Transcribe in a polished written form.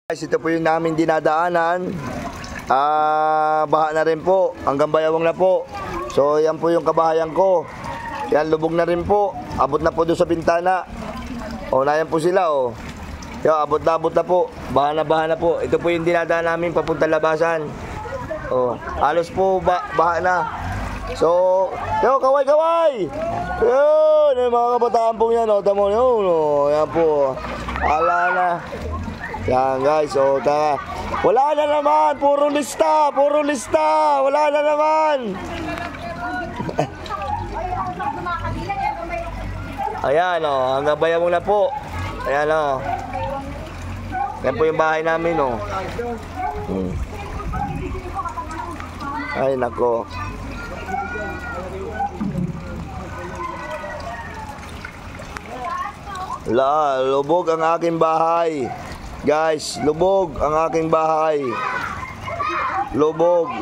Guys, ito po yung namin dinadaanan. Baha na rin po. Hanggang Bayawang na po. So, yan po yung kabahayan ko. Yan, lubog na rin po. Abot na po doon sa bintana. O, na yan po sila, o. Yan, abot na po. Baha na po. Ito po yung dinadaan namin papunta labasan. O, halos po baha na. So, yo, kaway! Yun, yung mga kabataan po yan, o. Tamo yun, o. Yan po. Ala na. Yan guys, so tara. Wala na naman, puro lista. Wala na naman. Ayan o, hanggang Bayawang na po. Ayan o. Yan po yung bahay namin o. Ay nako. Lubog ang aking bahay. Guys, lubog ang aking bahay. Lubog.